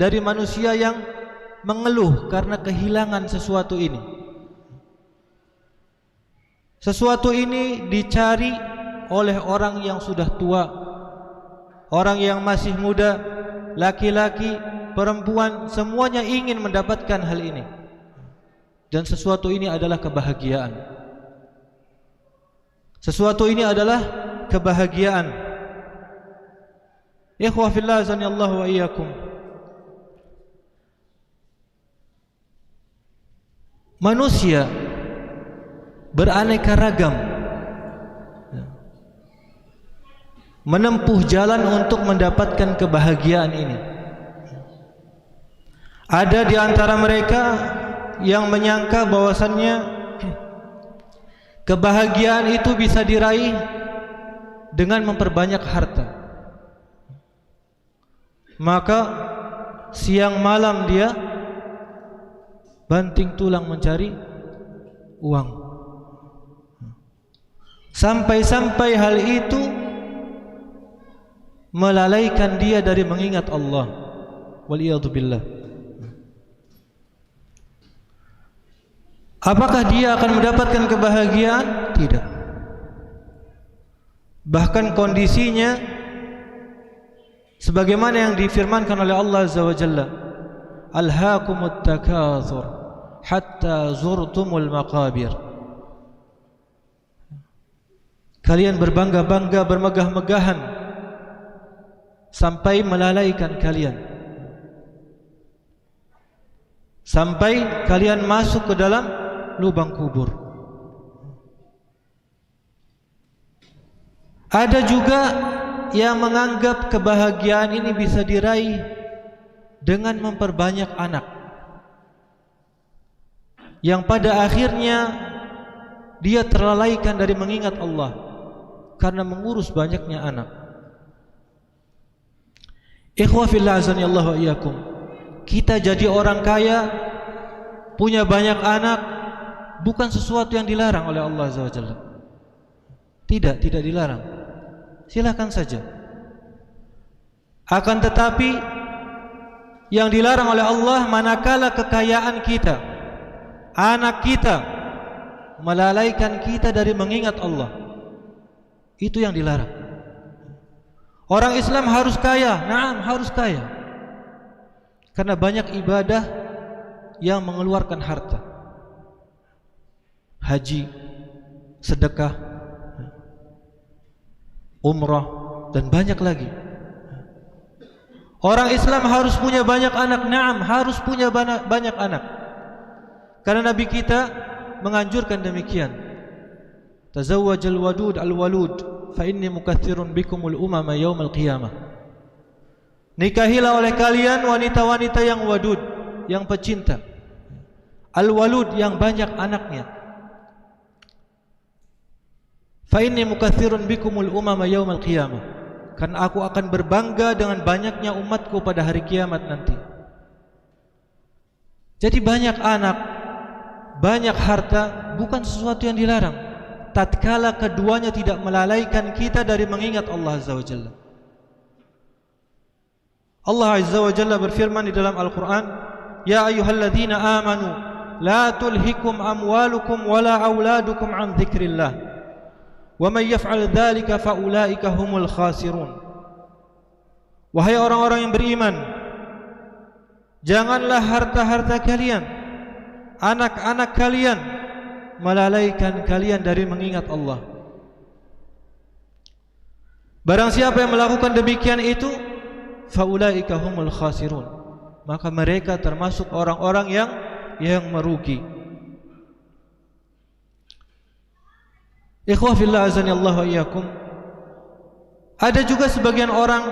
dari manusia yang mengeluh karena kehilangan sesuatu ini. Sesuatu ini dicari oleh orang yang sudah tua, orang yang masih muda, laki-laki, perempuan, semuanya ingin mendapatkan hal ini. Dan sesuatu ini adalah kebahagiaan. Sesuatu ini adalah kebahagiaan. Ikhwah fillah azanillahu wa iyyakum. Manusia beraneka ragam menempuh jalan untuk mendapatkan kebahagiaan ini. Ada di antara mereka yang menyangka bahwasannya kebahagiaan itu bisa diraih dengan memperbanyak harta. Maka siang malam dia banting tulang mencari uang. Sampai-sampai hal itu melalaikan dia dari mengingat Allah. Waliyadzubillah. Apakah dia akan mendapatkan kebahagiaan? Tidak. Bahkan kondisinya sebagaimana yang difirmankan oleh Allah Azza wa Jalla, alhaakumut takatsur hatta zurtumul maqabir. Kalian berbangga-bangga, bermegah-megahan sampai melalaikan kalian, sampai kalian masuk ke dalam lubang kubur. Ada juga yang menganggap kebahagiaan ini bisa diraih dengan memperbanyak anak, yang pada akhirnya dia terlalaikan dari mengingat Allah karena mengurus banyaknya anak. Ikhwah fillah azanillahu wa iyyakum. Kita jadi orang kaya, punya banyak anak, bukan sesuatu yang dilarang oleh Allah Azza wa Jalla. Tidak dilarang. Silakan saja. Akan tetapi yang dilarang oleh Allah manakala kekayaan kita, anak kita melalaikan kita dari mengingat Allah. Itu yang dilarang. Orang Islam harus kaya, naam harus kaya. Karena banyak ibadah yang mengeluarkan harta. Haji, sedekah, umrah, dan banyak lagi. Orang Islam harus punya banyak anak, naam harus punya banyak anak. Karena Nabi kita menganjurkan demikian. Tazawwajal wadud al-walud fa inni mukatsirun bikumul umama yaumal qiyamah. Nikahilah oleh kalian wanita-wanita yang wadud, yang pecinta. Al-walud yang banyak anaknya. Fa inni mukatsirun bikumul umama yaumal qiyamah. Karena aku akan berbangga dengan banyaknya umatku pada hari kiamat nanti. Jadi banyak anak, banyak harta bukan sesuatu yang dilarang, tatkala keduanya tidak melalaikan kita dari mengingat Allah Azza wa Jalla. Allah Azza wa Jalla berfirman di dalam Al-Quran, Ya ayyuhalladzina amanu la tulhikum amwalukum wala auladukum an dzikrillah wa may yaf'al dzalika fa ulaika humul khasirun. Wahai orang-orang yang beriman, janganlah harta-harta kalian, anak-anak kalian melalaikan kalian dari mengingat Allah. Barang siapa yang melakukan demikian itu, fa ulaika humul khasirun, maka mereka termasuk orang-orang yang merugi. Ikhwah fillah azanillahu wa iyyakum. Ada juga sebagian orang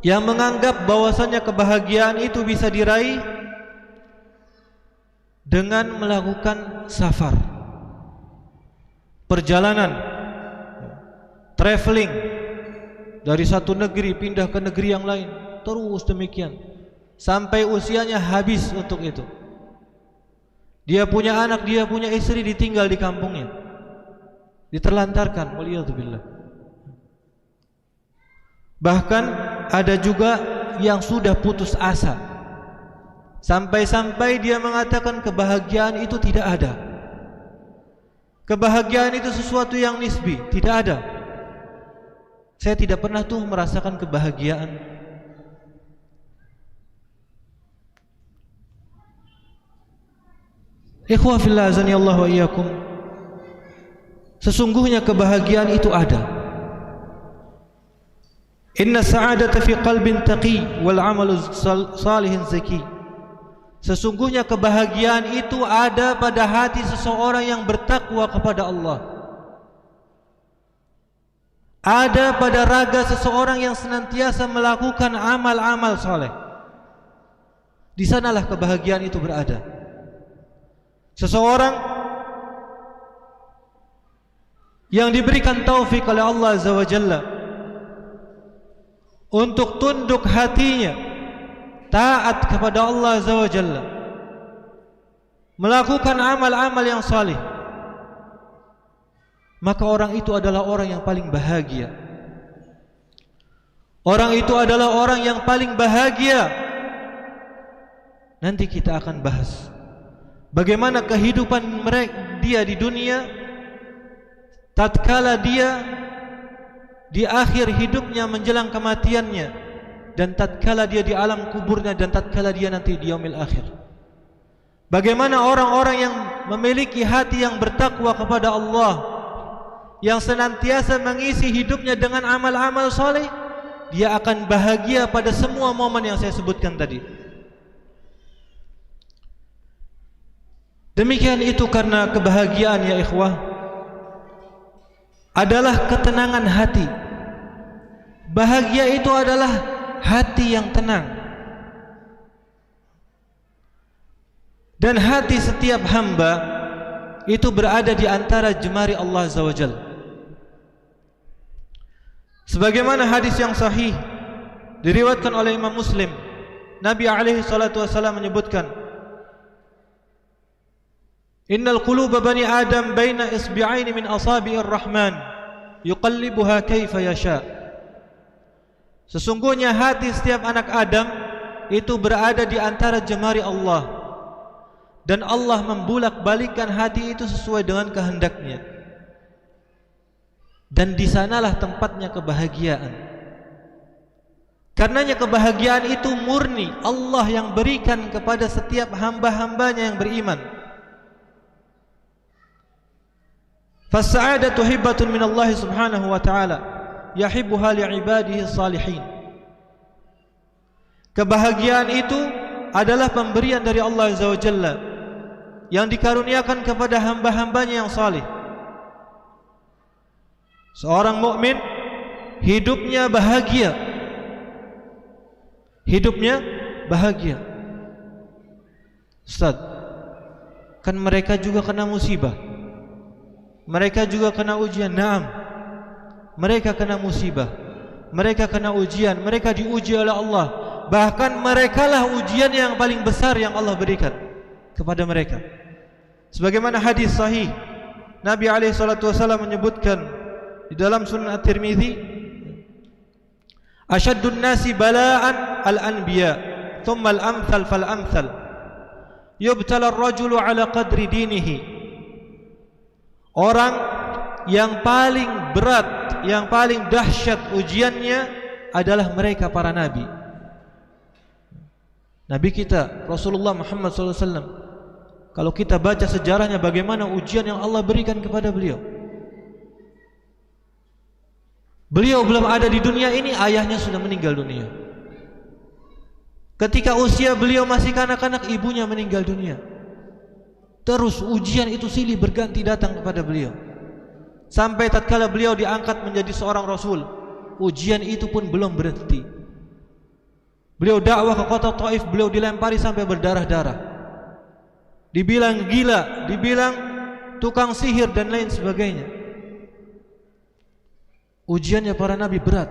yang menganggap bahwasanya kebahagiaan itu bisa diraih dengan melakukan safar, perjalanan, traveling dari satu negeri pindah ke negeri yang lain, terus demikian sampai usianya habis untuk itu. Dia punya anak, dia punya istri, ditinggal di kampungnya, diterlantarkan, waliyadzubillah. Bahkan ada juga yang sudah putus asa. Sampai-sampai dia mengatakan kebahagiaan itu tidak ada. Kebahagiaan itu sesuatu yang nisbi, tidak ada. Saya tidak pernah tuh merasakan kebahagiaan. Ikhwah fillah azanillahu wa iyyakum. Sesungguhnya kebahagiaan itu ada. Inna sa'adata fi qalbin taqi wal 'amalu salihin zaki. Sesungguhnya kebahagiaan itu ada pada hati seseorang yang bertakwa kepada Allah. Ada pada raga seseorang yang senantiasa melakukan amal-amal soleh. Di sanalah kebahagiaan itu berada. Seseorang yang diberikan taufik oleh Allah Azza wa Jalla untuk tunduk hatinya, taat kepada Allah Azza wa Jalla, melakukan amal-amal yang salih, maka orang itu adalah orang yang paling bahagia. Orang itu adalah orang yang paling bahagia. Nanti kita akan bahas bagaimana kehidupan dia di dunia tatkala dia di akhir hidupnya menjelang kematiannya, dan tatkala dia di alam kuburnya, dan tatkala dia nanti di yaumil akhir. Bagaimana orang-orang yang memiliki hati yang bertakwa kepada Allah, yang senantiasa mengisi hidupnya dengan amal-amal soleh, dia akan bahagia pada semua momen yang saya sebutkan tadi. Demikian itu karena kebahagiaan ya ikhwah adalah ketenangan hati. Bahagia itu adalah hati yang tenang. Dan hati setiap hamba itu berada di antara jemari Allah Azza wa Jalla. Sebagaimana hadis yang sahih diriwayatkan oleh Imam Muslim, Nabi alaihi salatu wasallam menyebutkan, Innal quluba bani Adam baina isbi'aini min asabi'ir rahman yuqallibuha kaifa yasha. Sesungguhnya hati setiap anak Adam itu berada di antara jemari Allah, dan Allah membulak-balikkan hati itu sesuai dengan kehendaknya. Dan di sanalah tempatnya kebahagiaan. Karenanya kebahagiaan itu murni Allah yang berikan kepada setiap hamba-hambanya yang beriman. Fas'adatu hibbatun min Allah subhanahu wa ta'ala yahibbuha li'ibadihi salihin. Kebahagiaan itu adalah pemberian dari Allah Azza wa Jalla yang dikaruniakan kepada hamba-hambanya yang salih. Seorang mukmin hidupnya bahagia. Hidupnya bahagia. Ustaz, kan mereka juga kena musibah. Mereka juga kena ujian. Naam, mereka kena musibah, mereka kena ujian, mereka diuji oleh Allah. Bahkan merekalah ujian yang paling besar yang Allah berikan kepada mereka. Sebagaimana hadis sahih Nabi SAW menyebutkan di dalam Sunan At-Tirmidzi, Asyaddun nasi bala'an al-anbiya thumma al-amthal fal-amthal yubtala ar-rajulu ala qadri dinihi. Orang yang paling berat, yang paling dahsyat ujiannya adalah mereka para nabi. Nabi kita Rasulullah Muhammad SAW, kalau kita baca sejarahnya bagaimana ujian yang Allah berikan kepada beliau. Beliau belum ada di dunia ini, ayahnya sudah meninggal dunia. Ketika usia beliau masih kanak-kanak, ibunya meninggal dunia. Terus ujian itu silih berganti datang kepada beliau. Sampai tatkala beliau diangkat menjadi seorang rasul, ujian itu pun belum berhenti. Beliau dakwah ke kota Taif, beliau dilempari sampai berdarah-darah. Dibilang gila, dibilang tukang sihir dan lain sebagainya. Ujiannya para nabi berat.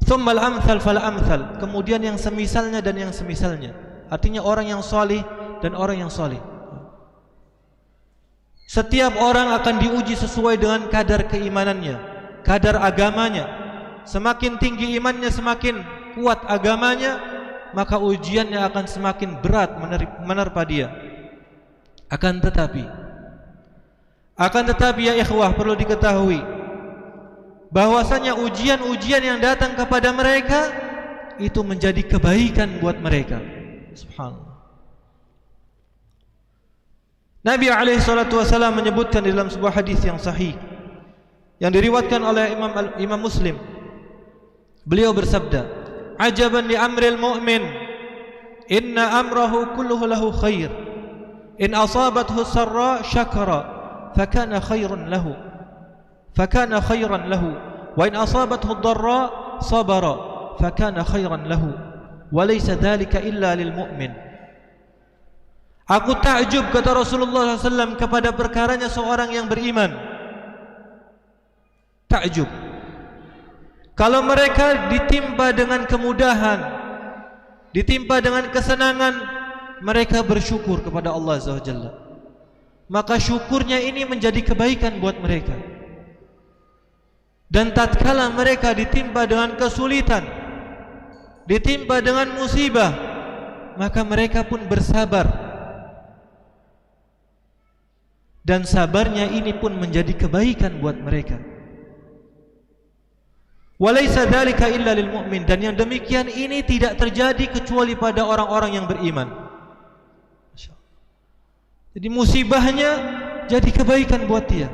Tsummal amthal fal amthal, kemudian yang semisalnya dan yang semisalnya. Artinya orang yang salih dan orang yang salih. Setiap orang akan diuji sesuai dengan kadar keimanannya, kadar agamanya. Semakin tinggi imannya, semakin kuat agamanya, maka ujiannya akan semakin berat menerpa dia. Akan tetapi ya ikhwah, perlu diketahui bahwasanya ujian-ujian yang datang kepada mereka itu menjadi kebaikan buat mereka. Subhanallah. Nabi SAW menyebutkan di dalam sebuah hadis yang sahih yang diriwayatkan oleh Imam Muslim. Beliau bersabda, "Ajaban li amril mu'min, inna amrahu kulluhu lahu khair. In asabathu sarra syakara, fakana khairan lahu. Wa in asabathu dharra sabara, fakana khairan lahu. Wa laysa dhalika illa lil mu'min." Aku takjub, kata Rasulullah SAW, kepada perkaranya seorang yang beriman. Takjub. Kalau mereka ditimpa dengan kemudahan, ditimpa dengan kesenangan, mereka bersyukur kepada Allah Azza wa Jalla. Maka syukurnya ini menjadi kebaikan buat mereka. Dan tatkala mereka ditimpa dengan kesulitan, ditimpa dengan musibah, maka mereka pun bersabar. Dan sabarnya ini pun menjadi kebaikan buat mereka. Walaysa dzalika illa lil mu'min, dan yang demikian ini tidak terjadi kecuali pada orang-orang yang beriman. Jadi musibahnya jadi kebaikan buat dia,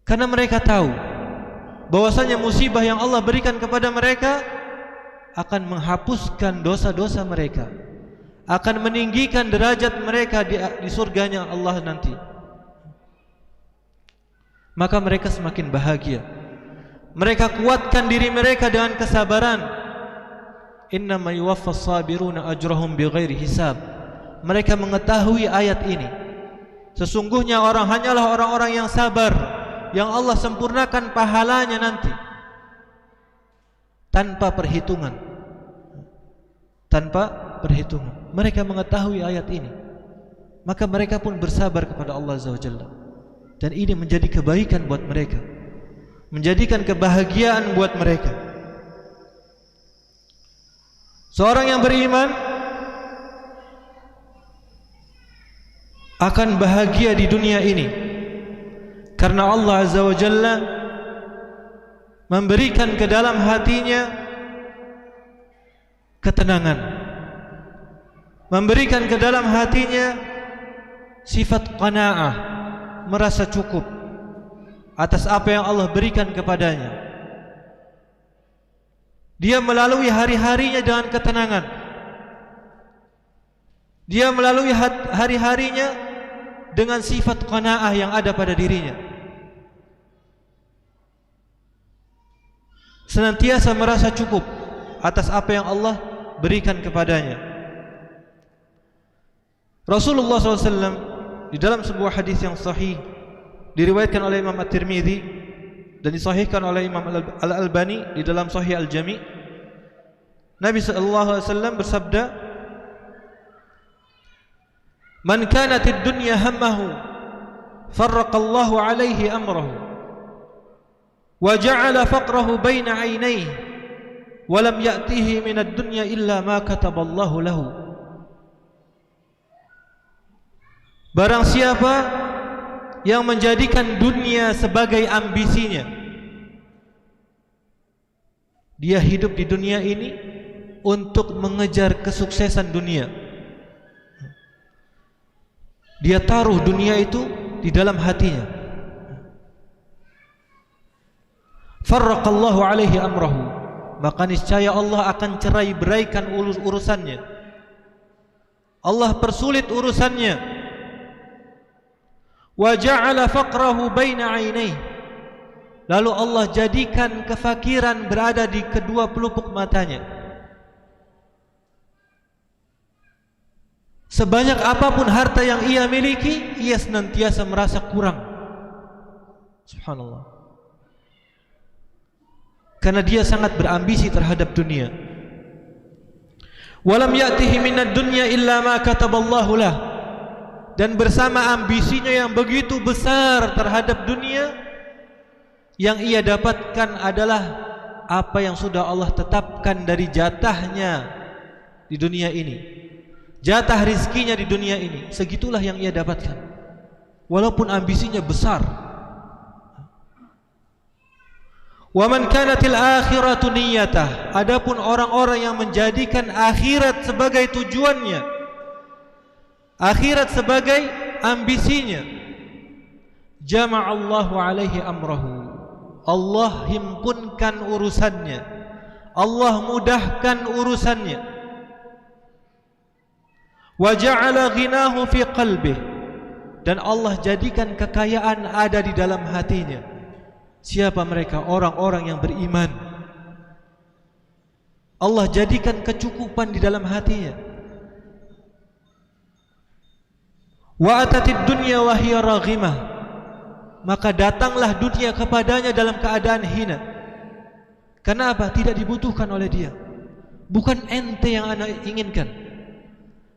karena mereka tahu bahwasanya musibah yang Allah berikan kepada mereka akan menghapuskan dosa-dosa mereka, akan meninggikan derajat mereka di surganya Allah nanti. Maka mereka semakin bahagia. Mereka kuatkan diri mereka dengan kesabaran. Innama yuwaffas sabiruna ajrahum bighairi hisab. Mereka mengetahui ayat ini. Sesungguhnya hanyalah orang-orang yang sabar yang Allah sempurnakan pahalanya nanti tanpa perhitungan. Tanpa perhitungan. Mereka mengetahui ayat ini, maka mereka pun bersabar kepada Allah Azza wa Jalla. Dan ini menjadi kebaikan buat mereka, menjadikan kebahagiaan buat mereka. Seorang yang beriman akan bahagia di dunia ini karena Allah Azza wa Jalla memberikan ke dalam hatinya ketenangan, memberikan ke dalam hatinya sifat qanaah, merasa cukup atas apa yang Allah berikan kepadanya. Dia melalui hari-harinya dengan ketenangan. Dia melalui hari-harinya dengan sifat qanaah yang ada pada dirinya. Senantiasa merasa cukup atas apa yang Allah berikan kepadanya. Rasulullah SAW di dalam sebuah hadis yang sahih diriwayatkan oleh Imam At-Tirmidzi dan disahihkan oleh Imam Al-Albani di dalam Sahih Al-Jami', Nabi SAW bersabda, "Man kanatid dunya hammahu, farraqallahu alaihi amrahu, wa ja'ala faqrahu baina 'ainayhi, wa lam ya'tihi minad dunya illa ma kataballahu lahu." Barang siapa yang menjadikan dunia sebagai ambisinya, dia hidup di dunia ini untuk mengejar kesuksesan dunia. Dia taruh dunia itu di dalam hatinya. Farraqallahu alaihi amrahu, maka niscaya Allah akan cerai-beraikan urusannya. Allah persulit urusannya. Wa ja'ala faqrahu baina 'ainayhi, lalu Allah jadikan kefakiran berada di kedua pelupuk matanya. Sebanyak apapun harta yang ia miliki, ia senantiasa merasa kurang. Subhanallah. Karena dia sangat berambisi terhadap dunia. Walam ya'tihi minad dunya illa ma kataballahu lah. Dan bersama ambisinya yang begitu besar terhadap dunia, yang ia dapatkan adalah apa yang sudah Allah tetapkan dari jatahnya di dunia ini, jatah rizkinya di dunia ini, segitulah yang ia dapatkan, walaupun ambisinya besar. Wa man kanatil akhiratu niyyatah, adapun orang-orang yang menjadikan akhirat sebagai tujuannya, akhirat sebagai ambisinya, jama'allahu alaihi amrahu, Allah himpunkan urusannya, Allah mudahkan urusannya. Wa ja'ala ghinahu fi qalbih, dan Allah jadikan kekayaan ada di dalam hatinya. Siapa mereka? Orang-orang yang beriman. Allah jadikan kecukupan di dalam hatinya. Wa atatid dunya wa hiya raghimah, maka datanglah dunia kepadanya dalam keadaan hina. Kenapa? Tidak dibutuhkan oleh dia. Bukan ente yang anak inginkan,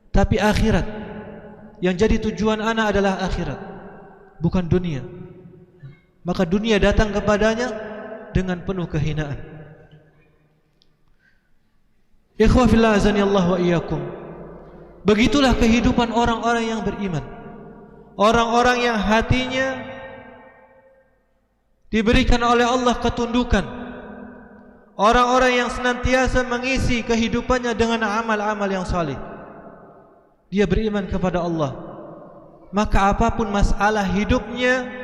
tapi akhirat. Yang jadi tujuan anak adalah akhirat, bukan dunia. Maka dunia datang kepadanya dengan penuh kehinaan. Ikhwah fillah azanillahu wa iyyakum. Begitulah kehidupan orang-orang yang beriman, orang-orang yang hatinya diberikan oleh Allah ketundukan, orang-orang yang senantiasa mengisi kehidupannya dengan amal-amal yang saleh. Dia beriman kepada Allah, maka apapun masalah hidupnya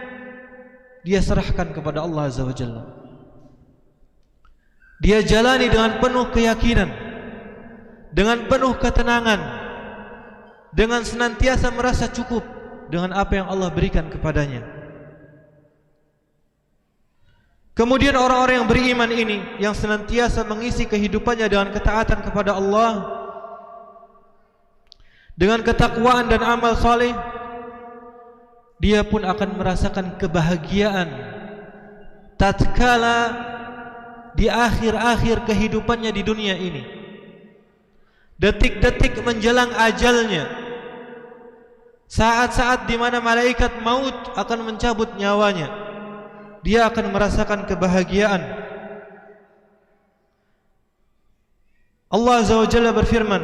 dia serahkan kepada Allah Azza wa Jalla. Dia jalani dengan penuh keyakinan, dengan penuh ketenangan, dengan senantiasa merasa cukup dengan apa yang Allah berikan kepadanya. Kemudian orang-orang yang beriman ini, yang senantiasa mengisi kehidupannya dengan ketaatan kepada Allah, dengan ketakwaan dan amal saleh, dia pun akan merasakan kebahagiaan tatkala di akhir-akhir kehidupannya di dunia ini. Detik-detik menjelang ajalnya, saat-saat di mana malaikat maut akan mencabut nyawanya, dia akan merasakan kebahagiaan. Allah Azza wa Jalla berfirman,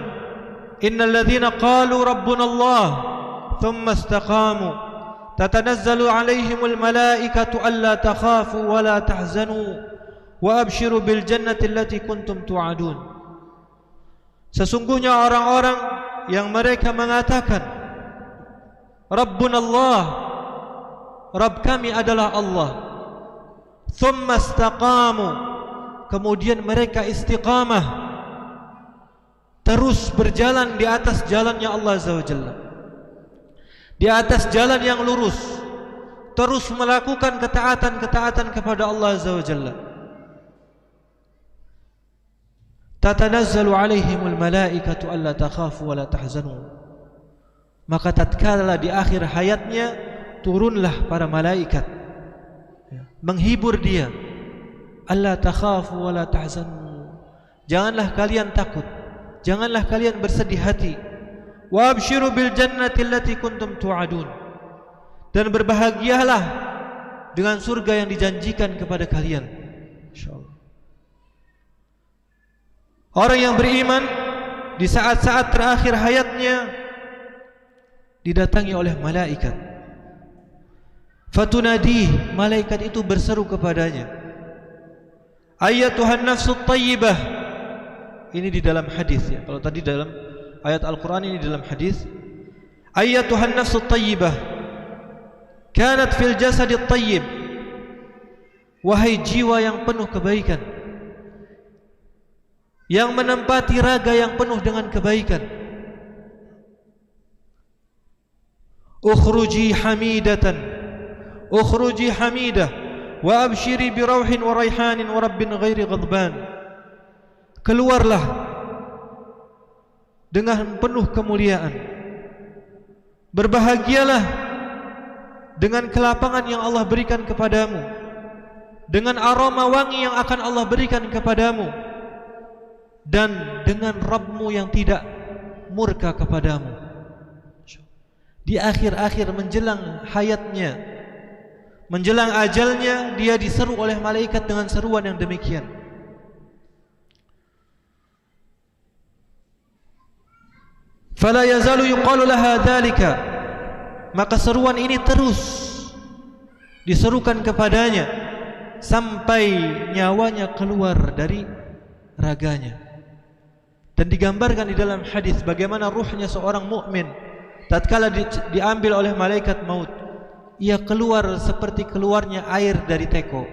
innal ladzina qalu rabbuna Allah thumma istaqamu tatanazzalu alaihimul malaikatu alla takhafu wa la tahzanu wa abshiru bil jannati allati kuntum tu'adun. Sesungguhnya orang-orang yang mereka mengatakan Rabbuna Allah, Rabb kami adalah Allah, thumma istaqamu, kemudian mereka istiqamah, terus berjalan di atas jalannya Allah Azza wa Jalla, di atas jalan yang lurus, terus melakukan ketaatan-ketaatan kepada Allah Azza wa Jalla. Tatanazzalu alaihimul malaikatu alla takhafu wa la tahzanu, maka tatkala di akhir hayatnya turunlah para malaikat menghibur dia. Alla takhafu wa la tahzanu, janganlah kalian takut, janganlah kalian bersedih hati. Wa abshiru bil jannati allati kuntum tu'adun, dan berbahagialah dengan surga yang dijanjikan kepada kalian, insyaallah. Orang yang beriman di saat-saat terakhir hayatnya didatangi oleh malaikat. Fatunadi, malaikat itu berseru kepadanya, ayyatuhan nafsut thayyibah. Ini di dalam hadis ya. Kalau tadi dalam ayat Al-Quran, ini dalam hadis. Ayyatuhan nafsut thayyibah kanat fil jasadit thayyib, wahai jiwa yang penuh kebaikan, yang menempati raga yang penuh dengan kebaikan, ukhruji hamidatan, ukhruji hamidah, wa abshiri bi rauhin wa raihanin wa rabbin ghairi ghadban. Keluarlah dengan penuh kemuliaan, berbahagialah dengan kelapangan yang Allah berikan kepadamu, dengan aroma wangi yang akan Allah berikan kepadamu, dan dengan Rabbmu yang tidak murka kepadamu. Di akhir-akhir menjelang hayatnya, menjelang ajalnya, dia diseru oleh malaikat dengan seruan yang demikian. Fala yazalu yuqalu laha dzalika, maka seruan ini terus diserukan kepadanya sampai nyawanya keluar dari raganya. Dan digambarkan di dalam hadis bagaimana ruhnya seorang mukmin tatkala diambil oleh malaikat maut, ia keluar seperti keluarnya air dari teko.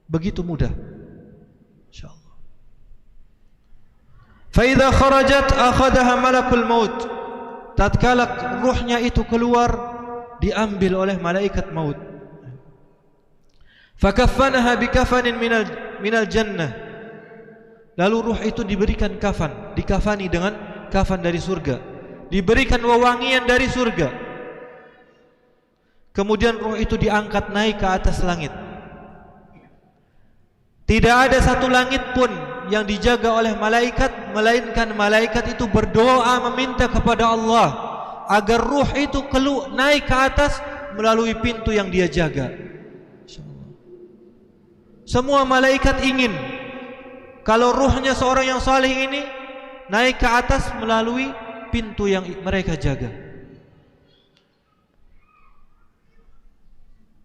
Begitu mudah, insyaallah. Fa idza kharajat akhadhaha malakul maut, tatkala ruhnya itu keluar diambil oleh malaikat maut. Fakaffanaha bikafanin minal jannah, lalu ruh itu diberikan kafan, dikafani dengan kafan dari surga, diberikan wewangian dari surga. Kemudian ruh itu diangkat naik ke atas langit. Tidak ada satu langit pun yang dijaga oleh malaikat, melainkan malaikat itu berdoa meminta kepada Allah agar ruh itu naik ke atas melalui pintu yang dia jaga. Semua malaikat ingin kalau ruhnya seorang yang saleh ini naik ke atas melalui pintu yang mereka jaga.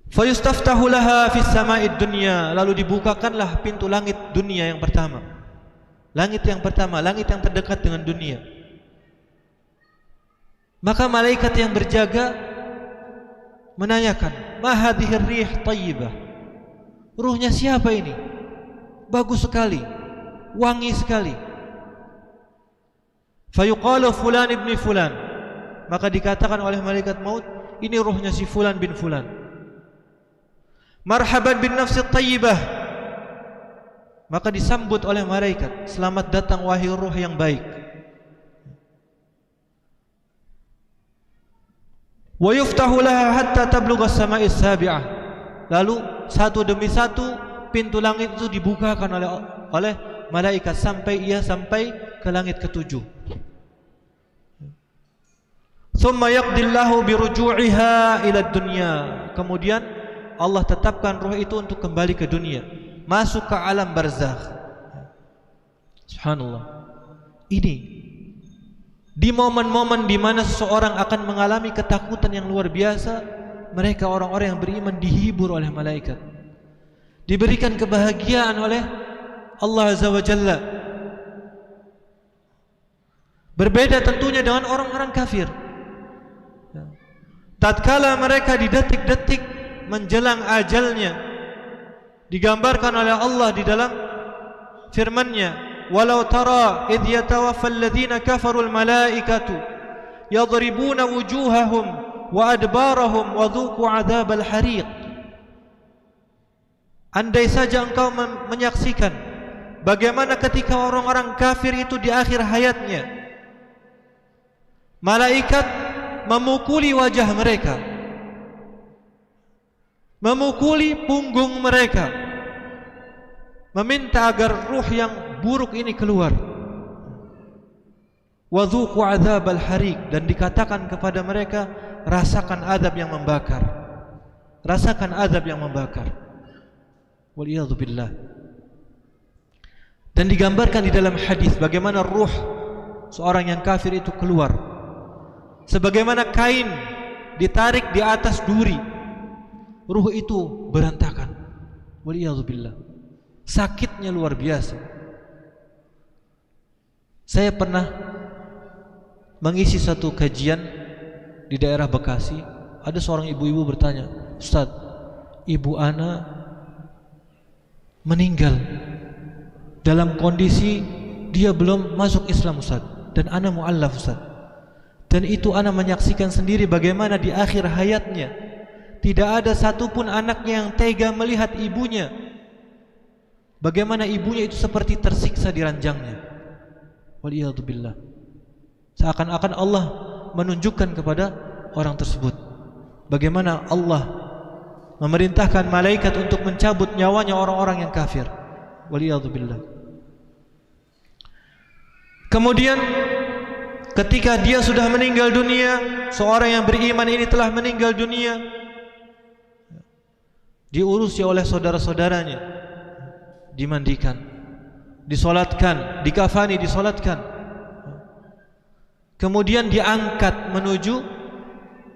Fayustaftahu laha fis sama'id dunya, lalu dibukakanlah pintu langit dunia yang pertama. Langit yang pertama, langit yang terdekat dengan dunia. Maka malaikat yang berjaga menanyakan, "Ma hadhir rih thayyibah?" Ruhnya siapa ini? Bagus sekali, wangi sekali. Fayuqalu fulan ibni fulan, maka dikatakan oleh malaikat maut, ini ruhnya si fulan bin fulan. Marhaban bin nafsi thayyibah, maka disambut oleh malaikat, selamat datang wahai ruh yang baik. Wa yuftahu laha hatta tablugha as-sama'is sabi'ah, lalu satu demi satu pintu langit itu dibukakan oleh malaikat sampai ia sampai ke langit ketujuh. Thumma yaqdillahu biruju'iha ila dunya, kemudian Allah tetapkan ruh itu untuk kembali ke dunia, masuk ke alam barzakh. Subhanallah. Ini di momen-momen di mana seseorang akan mengalami ketakutan yang luar biasa, mereka orang-orang yang beriman dihibur oleh malaikat, diberikan kebahagiaan oleh Allah Azza wa Jalla. Berbeda tentunya dengan orang-orang kafir. Tatkala mereka di detik-detik menjelang ajalnya, digambarkan oleh Allah di dalam firman-Nya, "Walau tara idh yatawaffal ladzina kafarul malaikatu yadribuna wujuhahum wa adbarahum wa dhuqu adzabal hariq." Andai saja engkau menyaksikan bagaimana ketika orang-orang kafir itu di akhir hayatnya, malaikat memukuli wajah mereka, memukuli punggung mereka, meminta agar ruh yang buruk ini keluar. Wa dhuqu adzabal hariq, dan dikatakan kepada mereka, rasakan azab yang membakar, rasakan azab yang membakar. Waliyadzu billah. Dan digambarkan di dalam hadis bagaimana ruh seorang yang kafir itu keluar sebagaimana kain ditarik di atas duri, ruh itu berantakan. Waliyadzu billah. Sakitnya luar biasa. Saya pernah mengisi satu kajian di daerah Bekasi. Ada seorang ibu-ibu bertanya, "Ustaz, ibu ana meninggal dalam kondisi dia belum masuk Islam, Ustaz, dan ana mu'allaf, Ustaz. Dan itu ana menyaksikan sendiri bagaimana di akhir hayatnya tidak ada satupun anaknya yang tega melihat ibunya, bagaimana ibunya itu seperti tersiksa di ranjangnya." Waliyadzubillah. Seakan-akan Allah menunjukkan kepada orang tersebut bagaimana Allah memerintahkan malaikat untuk mencabut nyawanya orang-orang yang kafir. Waliyadzubillah. Kemudian ketika dia sudah meninggal dunia, seorang yang beriman ini telah meninggal dunia, diurusi oleh saudara-saudaranya, dimandikan, disolatkan, dikafani, disolatkan. kemudian diangkat menuju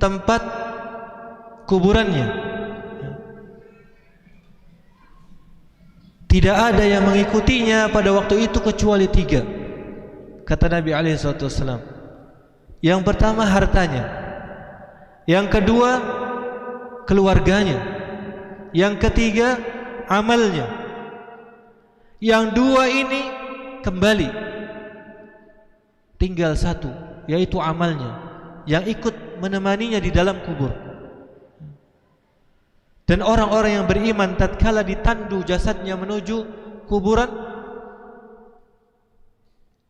tempat kuburannya. Tidak ada yang mengikutinya pada waktu itu kecuali 3, kata Nabi SAW. Yang pertama hartanya, yang kedua keluarganya, yang ketiga amalnya. Yang 2 ini kembali, tinggal 1, yaitu amalnya yang ikut menemaninya di dalam kubur. Dan orang-orang yang beriman tatkala ditandu jasadnya menuju kuburan,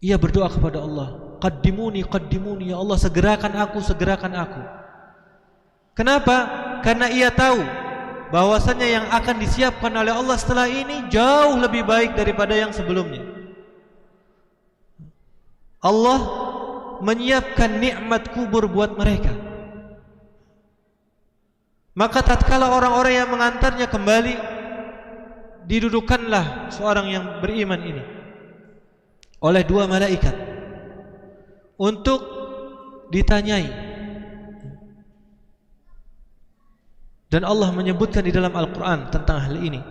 ia berdoa kepada Allah, qaddimuni qaddimuni, ya Allah segerakan aku, segerakan aku. Kenapa? Karena ia tahu bahwasanya yang akan disiapkan oleh Allah setelah ini jauh lebih baik daripada yang sebelumnya. Allah menyiapkan nikmat kubur buat mereka. Maka tatkala orang-orang yang mengantarnya kembali, didudukanlah seorang yang beriman ini oleh 2 malaikat untuk ditanyai. Dan Allah menyebutkan di dalam Al-Quran tentang hal ini,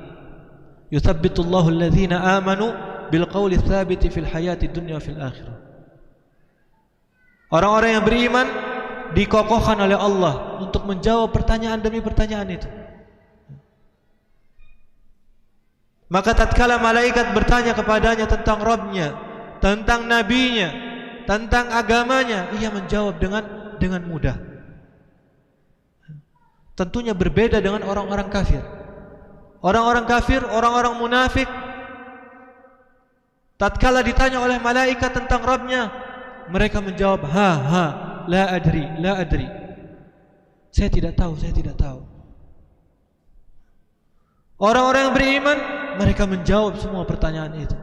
yuthabbitullahu alladhina amanu bilqawli tsabiti fil hayati dunya wa fil akhirah. Orang-orang yang beriman dikokohkan oleh Allah untuk menjawab pertanyaan demi pertanyaan itu. Maka tatkala malaikat bertanya kepadanya tentang Rabbnya, tentang nabinya, tentang agamanya, ia menjawab dengan mudah. Tentunya berbeda dengan orang-orang kafir. Orang-orang kafir, orang-orang munafik, tatkala ditanya oleh malaikat tentang Rabbnya, mereka menjawab, la adri, la adri. Saya tidak tahu, saya tidak tahu. Orang-orang yang beriman, mereka menjawab semua pertanyaan itu.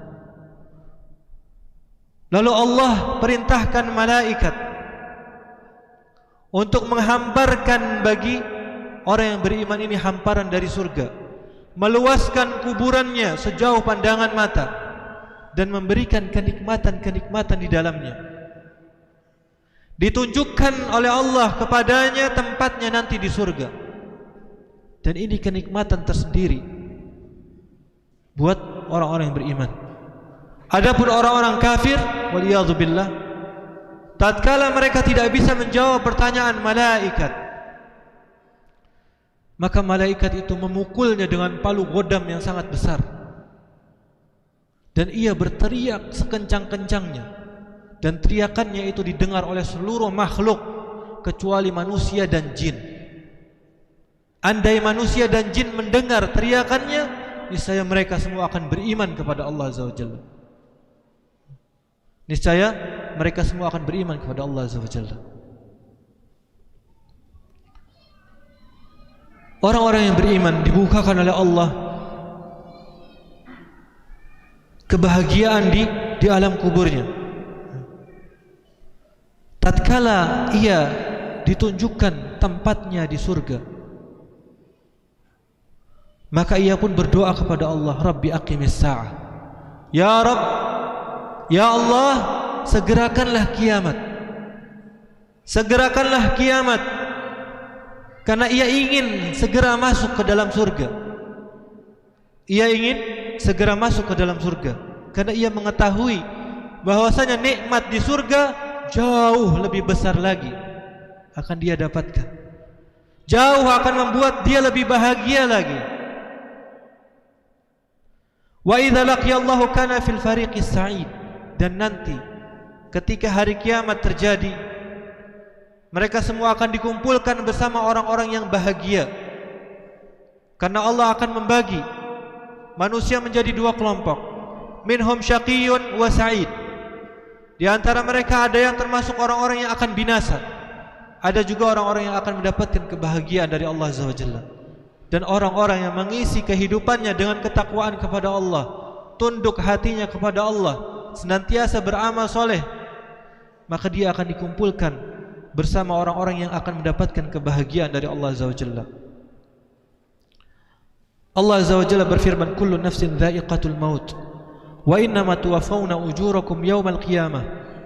Lalu Allah perintahkan malaikat untuk menghamparkan bagi orang yang beriman ini hamparan dari surga, meluaskan kuburannya sejauh pandangan mata dan memberikan kenikmatan-kenikmatan di dalamnya. Ditunjukkan oleh Allah kepadanya tempatnya nanti di surga. Dan ini kenikmatan tersendiri buat orang-orang yang beriman. Adapun orang-orang kafir, waliyadzubillah, tatkala mereka tidak bisa menjawab pertanyaan malaikat, maka malaikat itu memukulnya dengan palu godam yang sangat besar, dan ia berteriak sekencang-kencangnya, dan teriakannya itu didengar oleh seluruh makhluk kecuali manusia dan jin. Andai manusia dan jin mendengar teriakannya, niscaya mereka semua akan beriman kepada Allah Azza wa Jalla. Niscaya mereka semua akan beriman kepada Allah Azza wa Jalla. Orang-orang yang beriman dibukakan oleh Allah kebahagiaan di alam kuburnya. Tatkala ia ditunjukkan tempatnya di surga, maka ia pun berdoa kepada Allah, Rabbi aqimis sa'ah. Ya Rabb, ya Allah, segerakanlah kiamat. Segerakanlah kiamat. Karena ia ingin segera masuk ke dalam surga. Ia ingin segera masuk ke dalam surga, karena ia mengetahui bahwasanya nikmat di surga jauh lebih besar lagi akan dia dapatkan. Jauh akan membuat dia lebih bahagia lagi. Wa idza laqiyallahu kana fil fariqis sa'id. Dan nanti ketika hari kiamat terjadi, mereka semua akan dikumpulkan bersama orang-orang yang bahagia. Karena Allah akan membagi manusia menjadi 2 kelompok. Minhum syaqiyyun wa sa'id. Di antara mereka ada yang termasuk orang-orang yang akan binasa. Ada juga orang-orang yang akan mendapatkan kebahagiaan dari Allah Azza wa Jalla. Dan orang-orang yang mengisi kehidupannya dengan ketakwaan kepada Allah, tunduk hatinya kepada Allah, senantiasa beramal soleh, maka dia akan dikumpulkan bersama orang-orang yang akan mendapatkan kebahagiaan dari Allah Azza wa Jalla. Allah Azza wa Jalla berfirman, kullu nafsin dha'iqatul maut wa innama tuwaffawna ujurakum yawmal qiyamah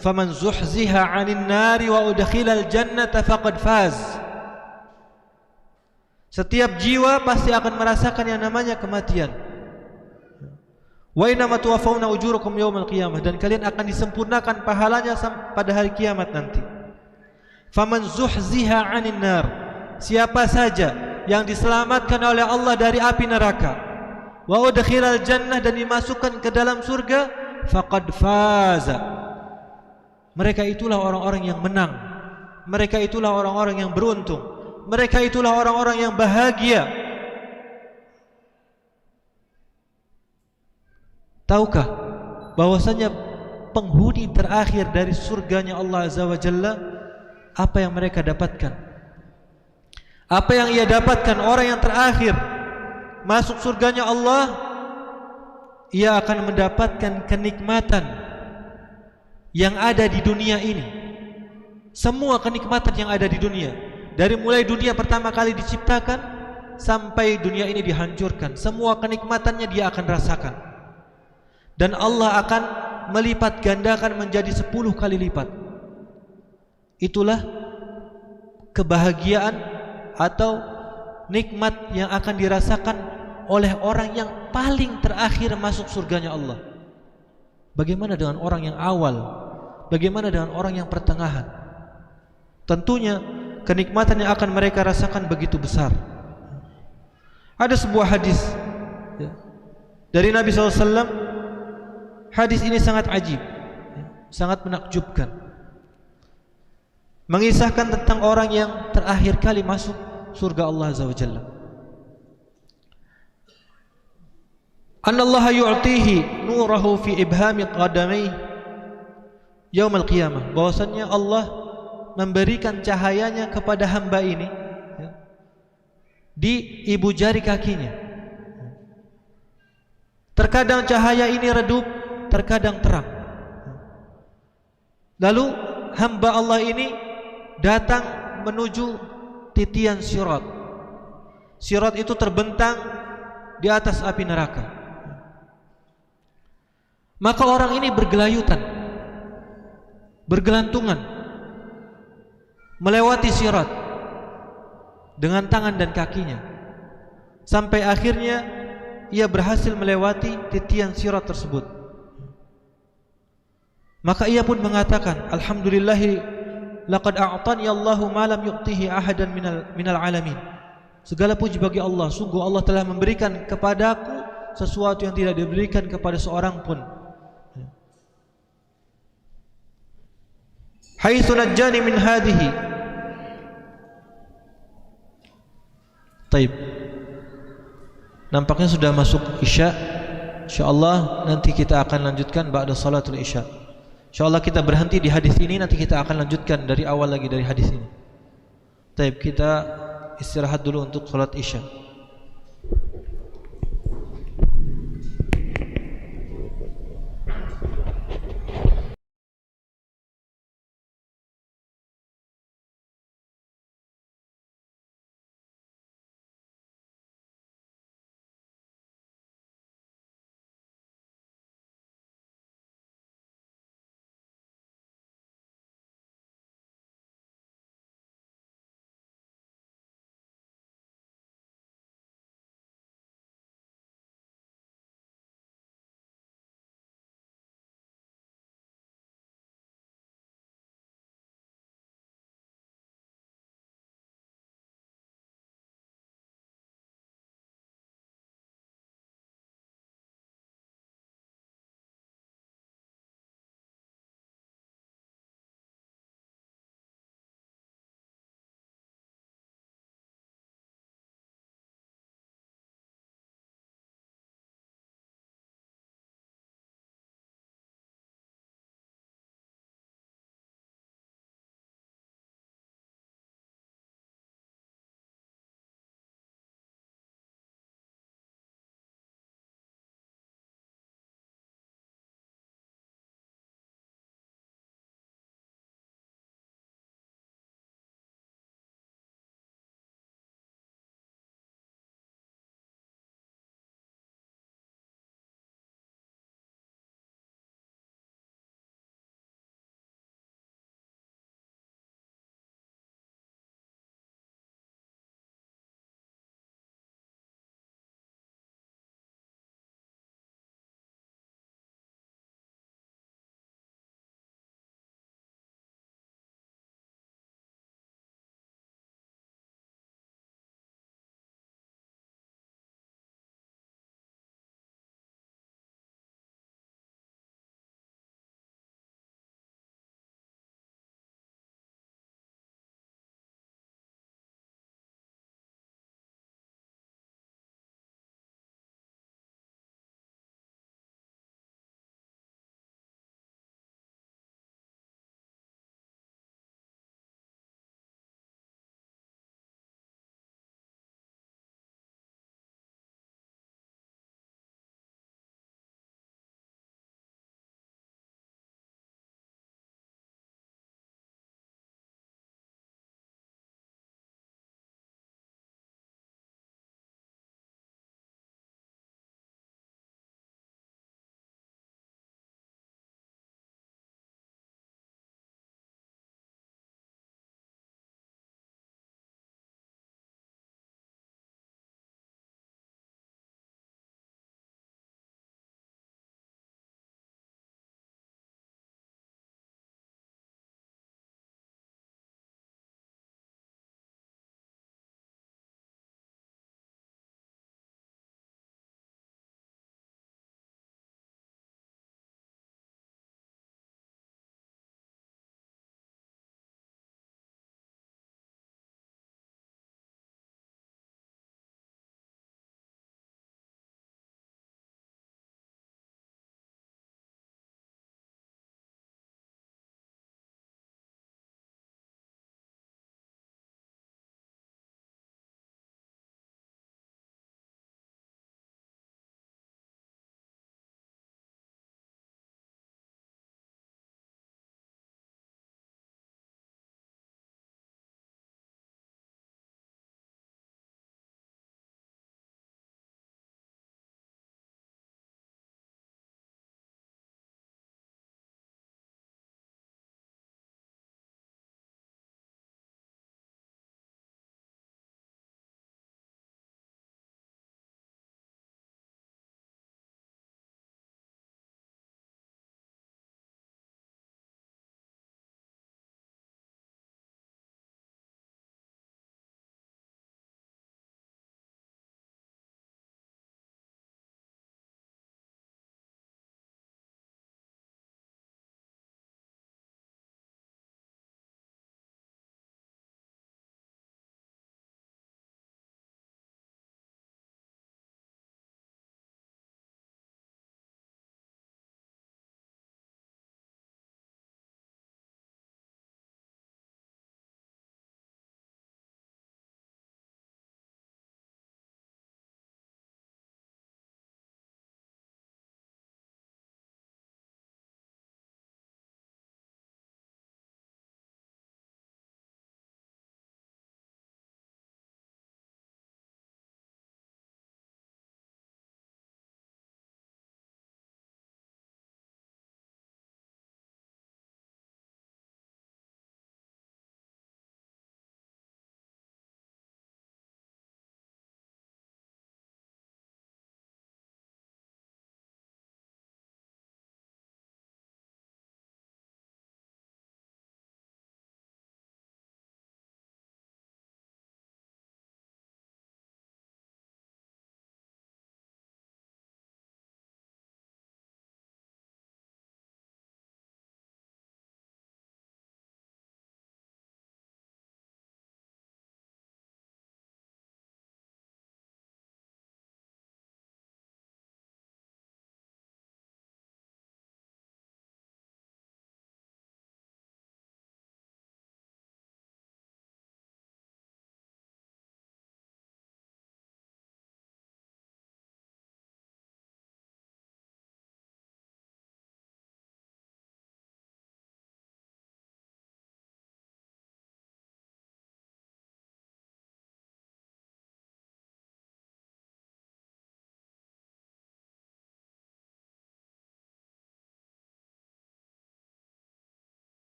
faman zuhziha 'anil nari wa udkhilal jannata faqad faz. Setiap jiwa pasti akan merasakan yang namanya kematian. Wa innama tuwaffawna ujurakum yaumal qiyamah, dan kalian akan disempurnakan pahalanya pada hari kiamat nanti. Faman zuhziha 'anil nar, siapa saja yang diselamatkan oleh Allah dari api neraka, wa udkhilal jannah, dan dimasukkan ke dalam surga, faqad faza. Mereka itulah orang-orang yang menang. Mereka itulah orang-orang yang beruntung. Mereka itulah orang-orang yang bahagia. Tahukah bahwasanya penghuni terakhir dari surganya Allah Azza wa Jalla, apa yang mereka dapatkan? Apa yang ia dapatkan orang yang terakhir masuk surganya Allah? Ia akan mendapatkan kenikmatan yang ada di dunia ini. Semua kenikmatan yang ada di dunia, dari mulai dunia pertama kali diciptakan sampai dunia ini dihancurkan, semua kenikmatannya dia akan rasakan. Dan Allah akan melipat gandakan menjadi 10 kali lipat. Itulah kebahagiaan atau nikmat yang akan dirasakan oleh orang yang paling terakhir masuk surganya Allah. Bagaimana dengan orang yang awal? Bagaimana dengan orang yang pertengahan? Tentunya kenikmatan yang akan mereka rasakan begitu besar. Ada sebuah hadis dari Nabi SAW. Hadis ini sangat ajib, sangat menakjubkan, mengisahkan tentang orang yang terakhir kali masuk surga Allah Azza wa Jalla. Anallaha yu'tihi nurahu fi ibhami qadamai yaumil qiyamah, bahwasannya Allah memberikan cahayanya kepada hamba ini di ibu jari kakinya. Terkadang cahaya ini redup, terkadang terang. Lalu hamba Allah ini datang menuju titian sirat. Sirat itu terbentang di atas api neraka. Maka orang ini bergelayutan, bergelantungan melewati sirat dengan tangan dan kakinya, sampai akhirnya ia berhasil melewati titian sirat tersebut. Maka ia pun mengatakan, alhamdulillahi laqad a'tani Allahu ma lam yu'tihi ahadan minal alamin. Segala puji bagi Allah, sungguh Allah telah memberikan kepadaku sesuatu yang tidak diberikan kepada seorang pun. Haitsu najjani min hadhihi. Taib. Nampaknya sudah masuk Isya. Insyaallah nanti kita akan lanjutkan ba'da salatul Isya. InsyaAllah kita berhenti di hadis ini, nanti kita akan lanjutkan dari awal lagi dari hadis ini. Taib, kita istirahat dulu untuk salat Isya.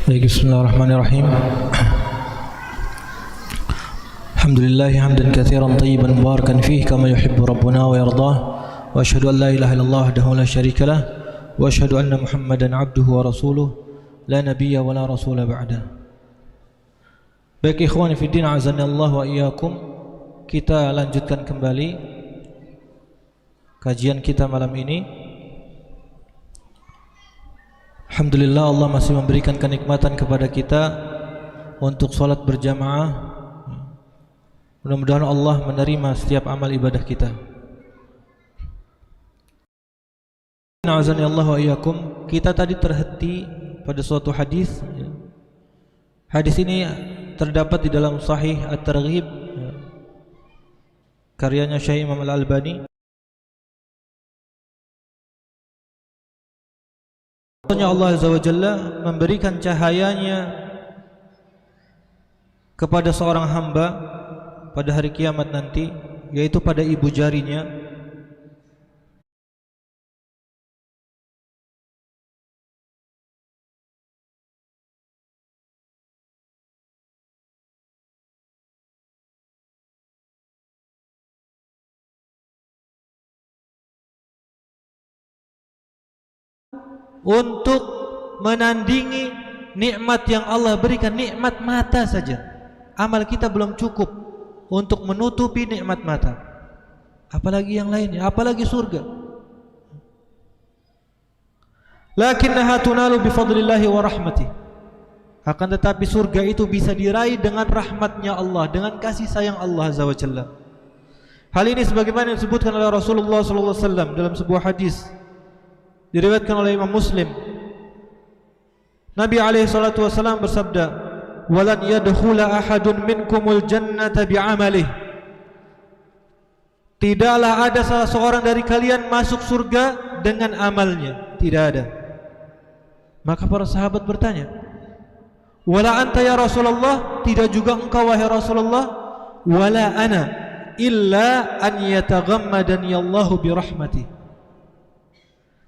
Baik, bismillahirrahmanirrahim. Alhamdulillah hamdan katsiran tayyiban mubarakan fihi kama yuhibbu rabbuna wa yardah. Wa asyhadu an la ilaha illallah wahdahu la syarika lah wa asyhadu anna Muhammadan abduhu wa rasuluh la nabiyya wa la rasula ba'da. Baik ikhwani fi din, azanillahu wa iyyakum. Kita lanjutkan kembali kajian kita malam ini. Alhamdulillah, Allah masih memberikan kenikmatan kepada kita untuk salat berjamaah. Mudah-mudahan Allah menerima setiap amal ibadah kita. A'azanillahu wa iyyakum. Kita tadi terhenti pada suatu hadis. Hadis ini terdapat di dalam Sahih At-Targhib karyanya Syekh Imam Al-Albani. Allah Azza wa Jalla memberikan cahayanya kepada seorang hamba pada hari kiamat nanti, yaitu pada ibu jarinya. Untuk menandingi nikmat yang Allah berikan, nikmat mata saja. Amal kita belum cukup untuk menutupi nikmat mata, apalagi yang lainnya, apalagi surga. Lakinnaha tunalu bifadlillahi wa rahmatih. Akan tetapi surga itu bisa diraih dengan rahmatnya Allah, dengan kasih sayang Allah Azza wa Jalla. Hal ini sebagaimana yang disebutkan oleh Rasulullah SAW dalam sebuah hadis diriwayatkan oleh Imam Muslim. Nabi alaihi salatu wasallam bersabda, "Walan yadkhula ahadun minkumul jannata bi'amalihi." Tidaklah ada salah seorang dari kalian masuk surga dengan amalnya, tidak ada. Maka para sahabat bertanya, "Wala anta ya Rasulullah?" Tidak juga engkau wahai Rasulullah? "Wala ana illa an yataghammadani Allahu bi rahmatihi."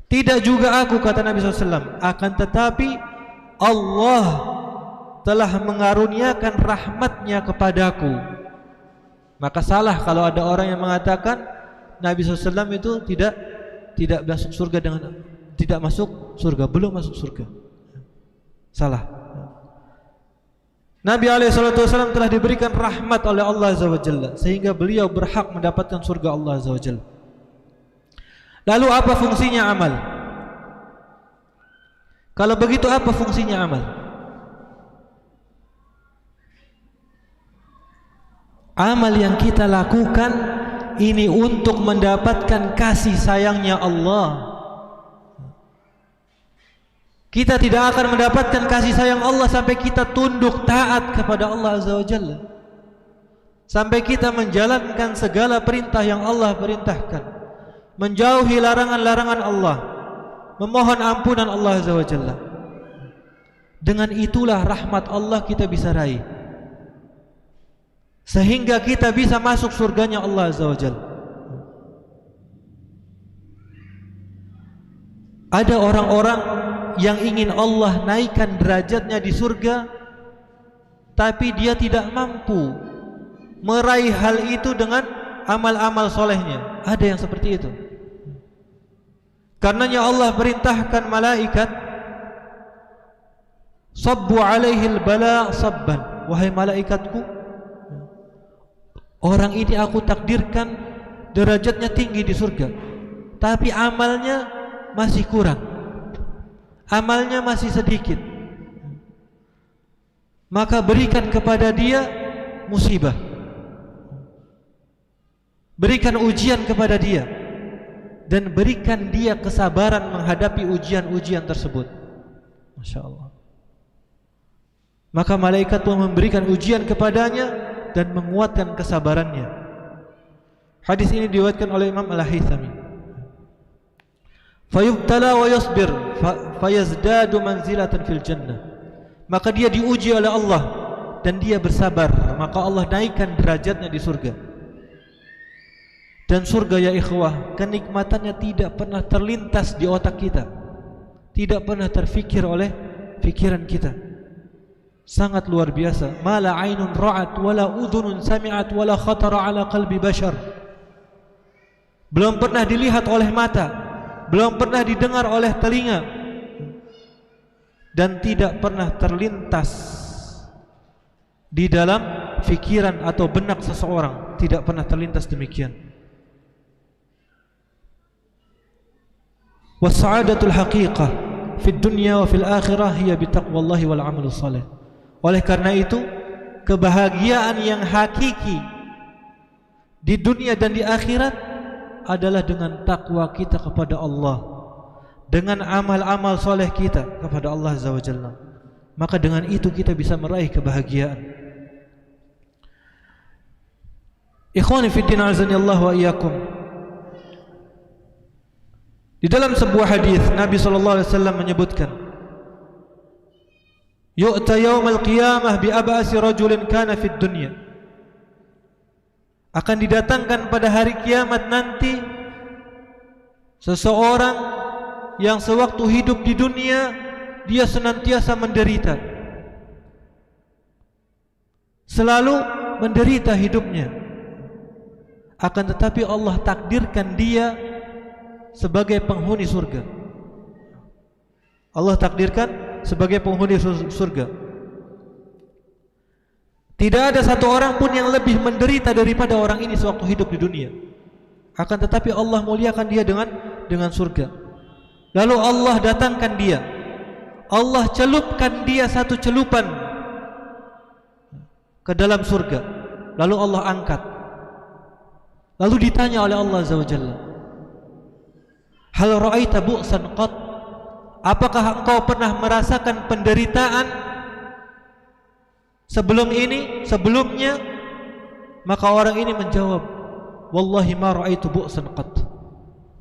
Tidak juga aku, kata Nabi SAW, akan tetapi Allah telah mengaruniakan rahmatnya kepadaku. Maka salah kalau ada orang yang mengatakan Nabi SAW itu tidak masuk surga dengan tidak masuk surga, belum masuk surga. Salah. Nabi SAW telah diberikan rahmat oleh Allah Azza wa Jalla sehingga beliau berhak mendapatkan surga Allah Azza wa Jalla. Lalu apa fungsinya amal? Kalau begitu apa fungsinya amal? Amal yang kita lakukan ini untuk mendapatkan kasih sayangnya Allah. Kita tidak akan mendapatkan kasih sayang Allah sampai kita tunduk taat kepada Allah Azza wa Jalla, sampai kita menjalankan segala perintah yang Allah perintahkan, menjauhi larangan-larangan Allah, memohon ampunan Allah Azza wa Jalla. Dengan itulah rahmat Allah kita bisa raih, sehingga kita bisa masuk surganya Allah Azza wa Jalla. Ada orang-orang yang ingin Allah naikkan derajatnya di surga, tapi dia tidak mampu meraih hal itu dengan amal-amal solehnya. Ada yang seperti itu. Karenanya Allah perintahkan malaikat, sabbu alaihil bala sabban. Wahai malaikatku, orang ini aku takdirkan derajatnya tinggi di surga, tapi amalnya masih kurang, amalnya masih sedikit. Maka berikan kepada dia musibah, berikan ujian kepada dia, dan berikan dia kesabaran menghadapi ujian-ujian tersebut. Masya Allah. Maka malaikat pun memberikan ujian kepadanya dan menguatkan kesabarannya. Hadis ini diriwayatkan oleh Imam Al-Haythami. Fayubtala wa yasbir fayazdadu manzilatan fil jannah. Maka dia diuji oleh Allah dan dia bersabar, maka Allah naikkan derajatnya di surga. Dan surga, ya ikhwah, kenikmatannya tidak pernah terlintas di otak kita, tidak pernah terfikir oleh pikiran kita. sangat luar biasa. Ma la ainun ra'at wala udhunun sami'at wala khatara ala qalbi bashar. Belum pernah dilihat oleh mata, belum pernah didengar oleh telinga, dan tidak pernah terlintas di dalam fikiran atau benak seseorang, tidak pernah terlintas demikian. Wasa'adatul haqiqah fid dunya wa fil akhirah hiya bitaqwallahi wal amalus salih. Oleh karena itu, kebahagiaan yang hakiki di dunia dan di akhirat adalah dengan takwa kita kepada Allah, dengan amal-amal soleh kita kepada Allah Azza wa Jalla. Maka dengan itu kita bisa meraih kebahagiaan. Ikhwani fi din, azanillahu wa iyyakum. Di dalam sebuah hadis Nabi sallallahu alaihi wasallam menyebutkan, yu'ta yaumal qiyamah bi ab'asi rajulin kana fid dunya. Akan didatangkan pada hari kiamat nanti seseorang yang sewaktu hidup di dunia dia senantiasa menderita, selalu menderita hidupnya. Akan tetapi Allah takdirkan dia sebagai penghuni surga. Allah takdirkan sebagai penghuni surga. Tidak ada satu orang pun yang lebih menderita daripada orang ini sewaktu hidup di dunia. Akan tetapi Allah muliakan dia dengan surga. Lalu Allah datangkan dia, Allah celupkan dia satu celupan ke dalam surga. Lalu Allah angkat. Lalu ditanya oleh Allah Azza wa Jalla, hal ra'aita bu'san qat? Apakah engkau pernah merasakan penderitaan sebelum ini, sebelumnya? Maka orang ini menjawab, wallahi ma ra'aitu bu'san qat.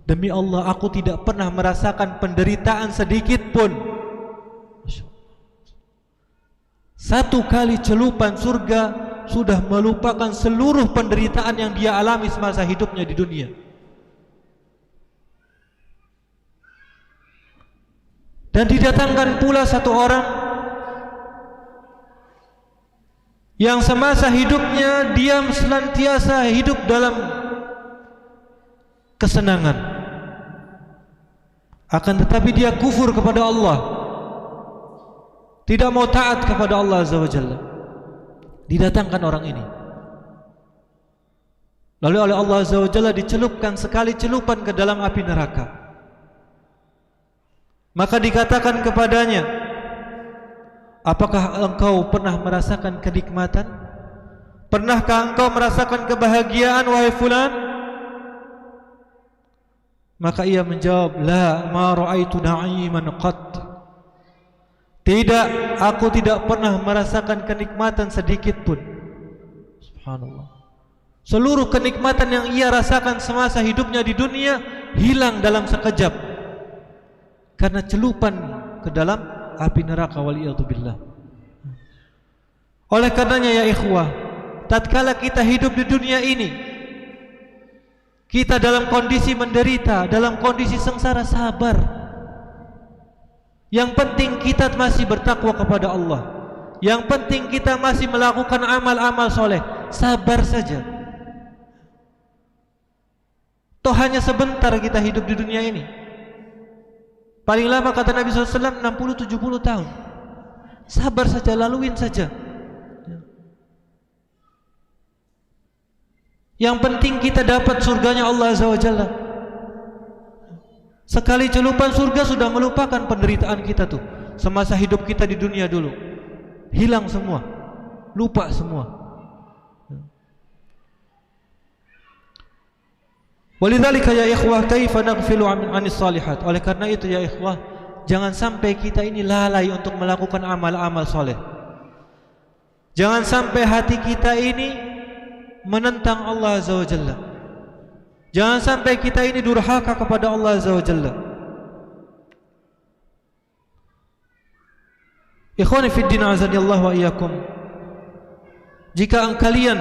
Demi Allah, aku tidak pernah merasakan penderitaan sedikit pun. Satu kali celupan surga sudah melupakan seluruh penderitaan yang dia alami semasa hidupnya di dunia. Dan didatangkan pula satu orang yang semasa hidupnya dia senantiasa hidup dalam kesenangan, akan tetapi dia kufur kepada Allah, tidak mau taat kepada Allah Azza wa Jalla. Didatangkan orang ini, lalu oleh Allah Azza wa Jalla dicelupkan sekali celupan ke dalam api neraka. Maka dikatakan kepadanya, apakah engkau pernah merasakan kenikmatan? Pernahkah engkau merasakan kebahagiaan, wahai fulan? Maka ia menjawab, la ma ra'aitu na'iman qat. Tidak, aku tidak pernah merasakan kenikmatan sedikit pun. Subhanallah. Seluruh kenikmatan yang ia rasakan semasa hidupnya di dunia hilang dalam sekejap karena celupan ke dalam api neraka, waliyadzubillah. Oleh karenanya ya ikhwah, tatkala kita hidup di dunia ini, kita dalam kondisi menderita, dalam kondisi sengsara, sabar. Yang penting kita masih bertakwa kepada Allah. Yang penting kita masih melakukan amal-amal soleh. Sabar saja. Toh hanya sebentar kita hidup di dunia ini. Paling lama kata Nabi SAW 60-70 tahun. Sabar saja, laluin saja. Yang penting kita dapat surganya Allah Azza wa Jalla. Sekali celupan surga sudah melupakan penderitaan kita tuh semasa hidup kita di dunia dulu. Hilang semua, lupa semua. Walidzalika ya ikhwah, kaifa naghfilu anis salihat. Oleh karena itu ya ikhwah, jangan sampai kita ini lalai untuk melakukan amal-amal soleh. Jangan sampai hati kita ini menentang Allah Azza wa Jalla. Jangan sampai kita ini durhaka kepada Allah Azza wa Jalla. Ikhwani fid din, azanillahu wa iyyakum. Jika kalian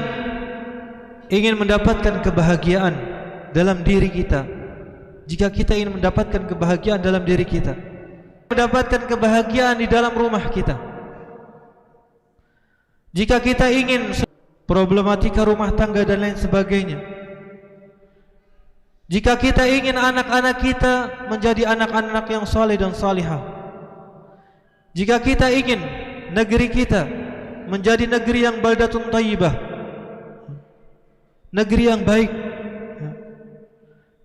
ingin mendapatkan kebahagiaan dalam diri kita, jika kita ingin mendapatkan kebahagiaan dalam diri kita, mendapatkan kebahagiaan di dalam rumah kita, Jika kita ingin problematika rumah tangga dan lain sebagainya, jika kita ingin anak-anak kita menjadi anak-anak yang saleh dan salihah, jika kita ingin negeri kita menjadi negeri yang baldatun thayyibah, negeri yang baik,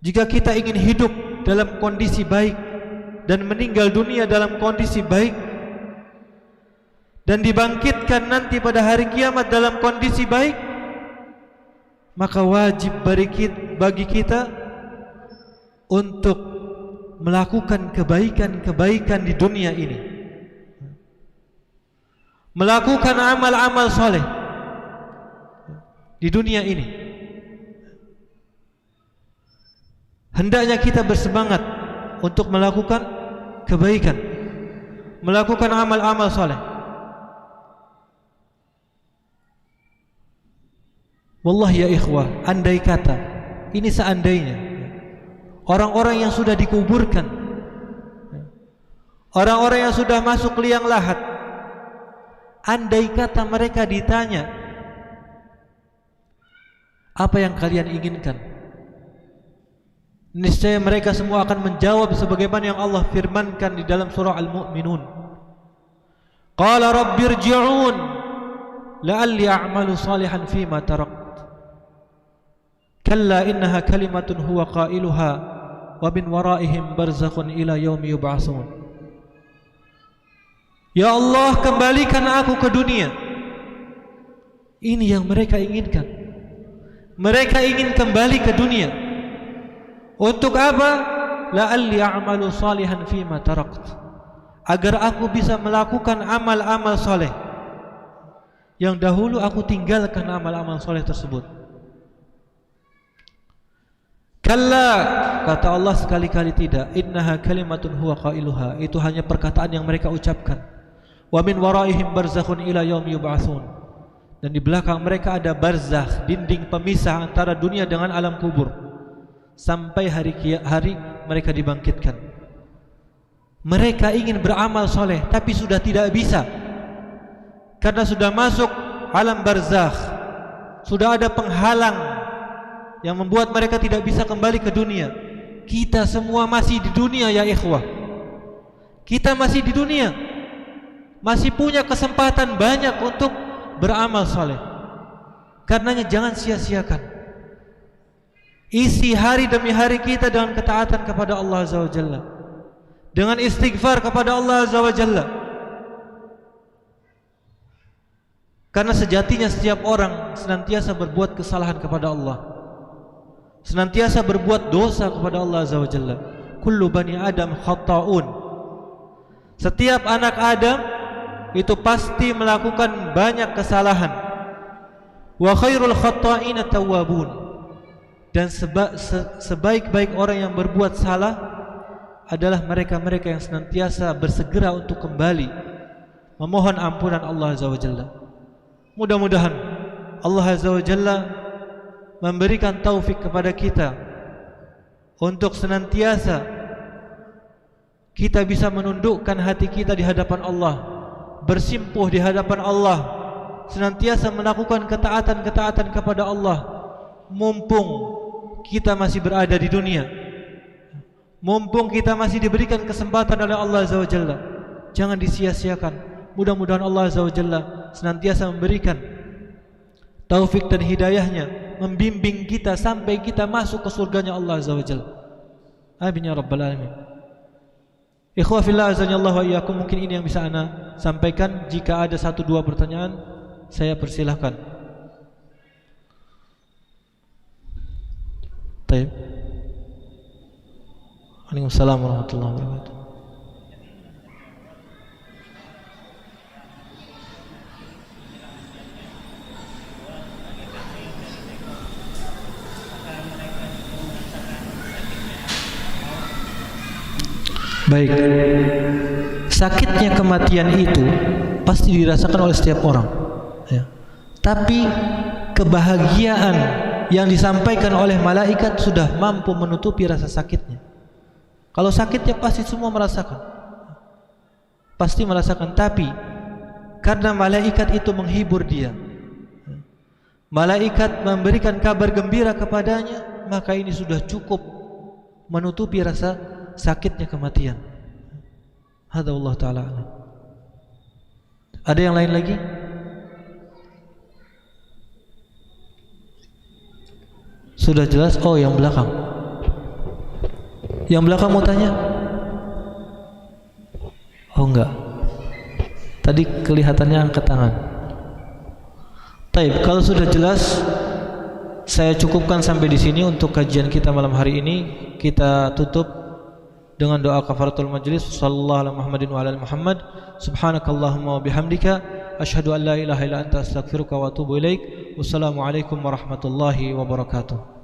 jika kita ingin hidup dalam kondisi baik dan meninggal dunia dalam kondisi baik dan dibangkitkan nanti pada hari kiamat dalam kondisi baik, maka wajib bagi kita untuk melakukan kebaikan-kebaikan di dunia ini, melakukan amal-amal soleh di dunia ini. Hendaknya kita bersemangat untuk melakukan kebaikan, melakukan amal-amal soleh. Wallahi ya ikhwah, andai kata, ini seandainya orang-orang yang sudah dikuburkan, orang-orang yang sudah masuk liang lahat, andai kata mereka ditanya, apa yang kalian inginkan? Niscaya mereka semua akan menjawab sebagaimana yang Allah firmankan di dalam surah Al-Mu'minun. Qala rabbirji'un la'alli a'malu salihan fima tarakt. Kalla innaha kalimatun huwa qailuha wa min waraihim barzakhun ila yaumi yub'atsun. Ya Allah, kembalikan aku ke dunia. Ini yang mereka inginkan. Mereka ingin kembali ke dunia. Untuk apa? La'alli a'malu salihan fima tarakt. Agar aku bisa melakukan amal-amal soleh yang dahulu aku tinggalkan amal-amal soleh tersebut. Kalla, kata Allah sekali-kali tidak. Innaha kalimatun huwa qailuha. Itu hanya perkataan yang mereka ucapkan. Wa min waraihim barzakhun ila yaumi yub'atsun. Dan di belakang mereka ada barzakh, dinding pemisah antara dunia dengan alam kubur, sampai hari mereka dibangkitkan. Mereka ingin beramal soleh tapi sudah tidak bisa, karena sudah masuk alam barzakh. Sudah ada penghalang yang membuat mereka tidak bisa kembali ke dunia. Kita semua masih di dunia ya ikhwah. Kita masih di dunia, masih punya kesempatan banyak untuk beramal soleh. Karenanya jangan sia-siakan. Isi hari demi hari kita dengan ketaatan kepada Allah Azza wa Jalla, dengan istighfar kepada Allah Azza wa Jalla. Karena sejatinya setiap orang senantiasa berbuat kesalahan kepada Allah, senantiasa berbuat dosa kepada Allah Azza wa Jalla. Kullu bani Adam khata'un. Setiap anak Adam itu pasti melakukan banyak kesalahan. Wa khairul khata'ina tawwabun. Dan sebaik-baik orang yang berbuat salah adalah mereka-mereka yang senantiasa bersegera untuk kembali memohon ampunan Allah Azza wa Jalla. Mudah-mudahan Allah Azza wa Jalla memberikan taufik kepada kita untuk senantiasa kita bisa menundukkan hati kita di hadapan Allah, bersimpuh di hadapan Allah, senantiasa melakukan ketaatan-ketaatan kepada Allah mumpung kita masih berada di dunia, mumpung kita masih diberikan kesempatan oleh Allah Azza wa Jalla. Jangan disia-siakan. Mudah-mudahan Allah Azza wa Jalla senantiasa memberikan taufik dan hidayahnya, membimbing kita sampai kita masuk ke surganya Allah Azza wa Jalla. Amin ya rabbal alamin. Ikhwah fillah azani Allah wa iyyakum, mungkin ini yang bisa ana sampaikan. Jika ada 1-2 pertanyaan, saya persilahkan. Baik. Waalaikumsalam warahmatullahi wabarakatuh. Baik. Sakitnya kematian itu pasti dirasakan oleh setiap orang, ya. Tapi kebahagiaan yang disampaikan oleh malaikat sudah mampu menutupi rasa sakitnya. Kalau sakitnya pasti semua merasakan, pasti merasakan. Tapi karena malaikat itu menghibur dia. Malaikat memberikan kabar gembira kepadanya, maka ini sudah cukup menutupi rasa sakitnya kematian. Hadza wallahu taala a'lam. Ada yang lain lagi? Sudah jelas? Oh, yang belakang. Yang belakang mau tanya? Oh enggak. Tadi kelihatannya angkat tangan. Taib, kalau sudah jelas, saya cukupkan sampai di sini untuk kajian kita malam hari ini. Kita tutup dengan doa kafaratul majlis. Sallallahu alaihi Muhammadin wa ala Muhammad. Subhanakallahumma wa bihamdika asyhadu an la ilaha illa anta astaghfiruka wa atubu ilaik. Wassalamualaikum warahmatullahi wabarakatuh.